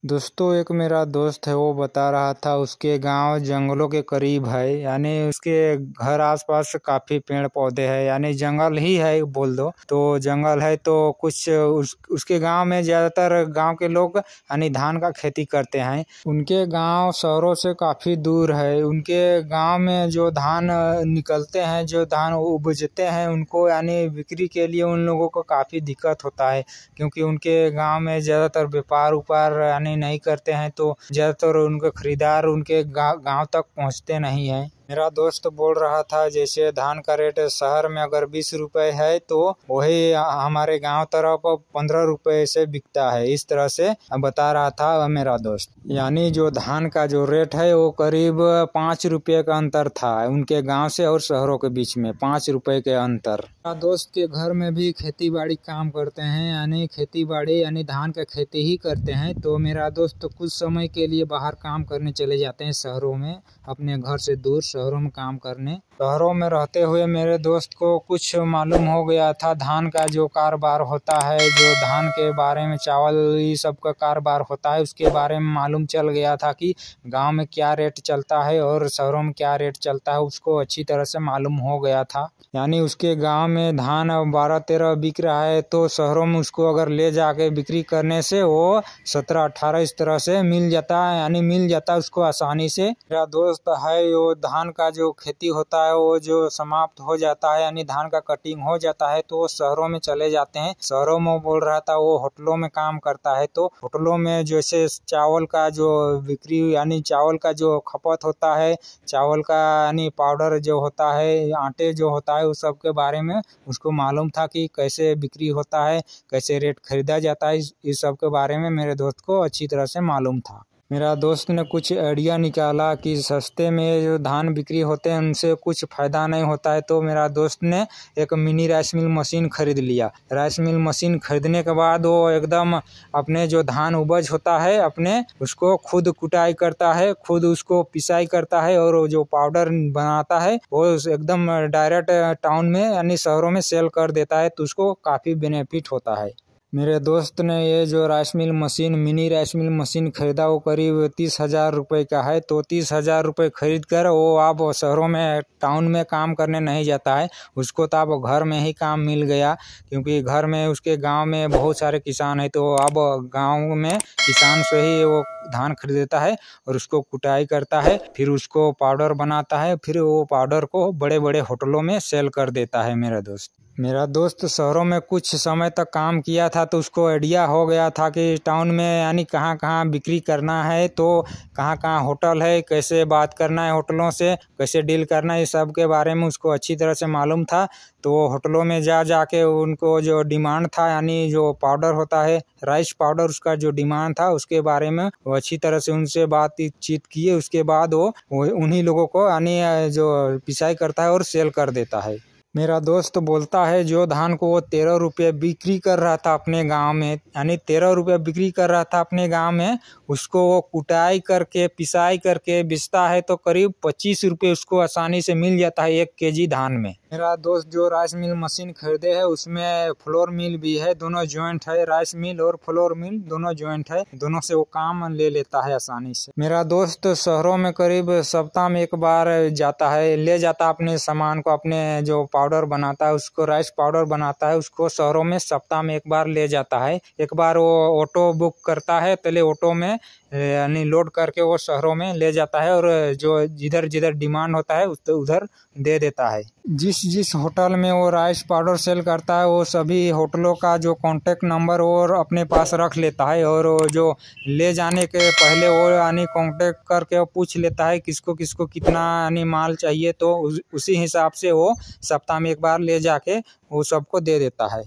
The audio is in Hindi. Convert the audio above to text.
दोस्तों, एक मेरा दोस्त है, वो बता रहा था उसके गांव जंगलों के करीब है। यानी उसके घर आसपास काफी पेड़ पौधे हैं, यानी जंगल ही है बोल दो। तो जंगल है तो कुछ उसके गांव में ज्यादातर गांव के लोग यानी धान का खेती करते हैं। उनके गांव शहरों से काफी दूर है। उनके गांव में जो धान निकलते हैं, जो धान उपजते हैं, उनको यानी बिक्री के लिए उन लोगों को काफी दिक्कत होता है, क्योंकि उनके गांव में ज्यादातर व्यापार उपार यानी नहीं करते हैं, तो ज्यादातर उनके खरीदार उनके गांव तक पहुंचते नहीं हैं। मेरा दोस्त बोल रहा था जैसे धान का रेट शहर में अगर 20 रुपए है तो वही हमारे गांव तरफ 15 रुपए से बिकता है। इस तरह से बता रहा था मेरा दोस्त। यानी जो धान का जो रेट है वो करीब 5 रुपये का अंतर था उनके गांव से और शहरों के बीच में, 5 रुपए के अंतर। मेरा दोस्त के घर में भी खेती बाड़ी काम करते हैं, यानी खेती बाड़ी यानी धान का खेती ही करते हैं। तो मेरा दोस्त कुछ समय के लिए बाहर काम करने चले जाते हैं शहरों में, अपने घर से दूर शहरों में काम करने। शहरों में रहते हुए मेरे दोस्त को कुछ मालूम हो गया था धान का जो कारोबार होता है, जो धान के बारे में, चावल ये सब का कारोबार होता है, उसके बारे में मालूम चल गया था कि गांव में क्या रेट चलता है और शहरों में क्या रेट चलता है, उसको अच्छी तरह से मालूम हो गया था। यानी उसके गांव में धान 12-13 बिक रहा है तो शहरों में उसको अगर ले जाके बिक्री करने से वो 17-18 इस तरह से मिल जाता है, यानी मिल जाता है उसको आसानी से। मेरा दोस्त है वो धान का जो खेती होता है वो जो समाप्त हो जाता है, यानी धान का कटिंग हो जाता है, तो वो शहरों में चले जाते हैं। शहरों में बोल रहा था वो होटलों में काम करता है, तो होटलों में जैसे चावल का जो बिक्री यानी चावल का जो खपत होता है, चावल का यानी पाउडर जो होता है, आटे जो होता है, उस सब के बारे में उसको मालूम था कि कैसे बिक्री होता है, कैसे रेट खरीदा जाता है। इस सब के बारे में मेरे दोस्त को अच्छी तरह से मालूम था। मेरा दोस्त ने कुछ आइडिया निकाला कि सस्ते में जो धान बिक्री होते हैं उनसे कुछ फ़ायदा नहीं होता है, तो मेरा दोस्त ने एक मिनी राइस मिल मशीन खरीद लिया। राइस मिल मशीन खरीदने के बाद वो एकदम अपने जो धान उपज होता है अपने उसको खुद कुटाई करता है, खुद उसको पिसाई करता है, और जो पाउडर बनाता है वो एकदम डायरेक्ट टाउन में यानी शहरों में सेल कर देता है, तो उसको काफ़ी बेनिफिट होता है। मेरे दोस्त ने ये जो rice mill machine, mini rice mill machine खरीदा वो करीब 30,000 रुपये का है। तो 30,000 रुपये खरीद कर वो अब शहरों में टाउन में काम करने नहीं जाता है, उसको तो अब घर में ही काम मिल गया, क्योंकि घर में उसके गांव में बहुत सारे किसान हैं, तो अब गांव में किसान से ही वो धान खरीदता है और उसको कुटाई करता है, फिर उसको पाउडर बनाता है, फिर वो पाउडर को बड़े बड़े होटलों में सेल कर देता है। मेरा दोस्त शहरों में कुछ समय तक काम किया था, तो उसको आइडिया हो गया था कि टाउन में यानी कहाँ कहाँ बिक्री करना है, तो कहाँ कहाँ होटल है, कैसे बात करना है होटलों से, कैसे डील करना है, इस सब के बारे में उसको अच्छी तरह से मालूम था। तो होटलों में जाके उनको जो डिमांड था, यानी जो पाउडर होता है राइस पाउडर, उसका जो डिमांड था उसके बारे में वो अच्छी तरह से उनसे बातचीत किए। उसके बाद वो उन्हीं लोगों को यानी जो पिसाई करता है और सेल कर देता है। मेरा दोस्त बोलता है जो धान को वो 13 रुपये बिक्री कर रहा था अपने गांव में, यानी 13 रुपये बिक्री कर रहा था अपने गांव में, उसको वो कुटाई करके पिसाई करके बेचता है तो करीब 25 रुपये उसको आसानी से मिल जाता है 1 केजी धान में। मेरा दोस्त जो राइस मिल मशीन खरीदे है उसमें फ्लोर मिल भी है, दोनों जॉइंट है, राइस मिल और फ्लोर मिल दोनों जॉइंट है, दोनों से वो काम ले लेता है आसानी से। मेरा दोस्त शहरों में करीब सप्ताह में एक बार जाता है, ले जाता अपने सामान को, अपने जो पाउडर बनाता है उसको, राइस पाउडर बनाता है उसको शहरों में सप्ताह में एक बार ले जाता है। एक बार वो ऑटो बुक करता है, पहले ऑटो में यानी लोड करके वो शहरों में ले जाता है, और जो जिधर जिधर डिमांड होता है उधर दे देता है। जिस होटल में वो राइस पाउडर सेल करता है वो सभी होटलों का जो कॉन्टेक्ट नंबर वो अपने पास रख लेता है, और वो जो ले जाने के पहले वो यानी कॉन्टेक्ट करके वो पूछ लेता है किसको किसको कितना यानी माल चाहिए, तो उसी हिसाब से वो सप्ताह में एक बार ले जाके वो सबको दे देता है।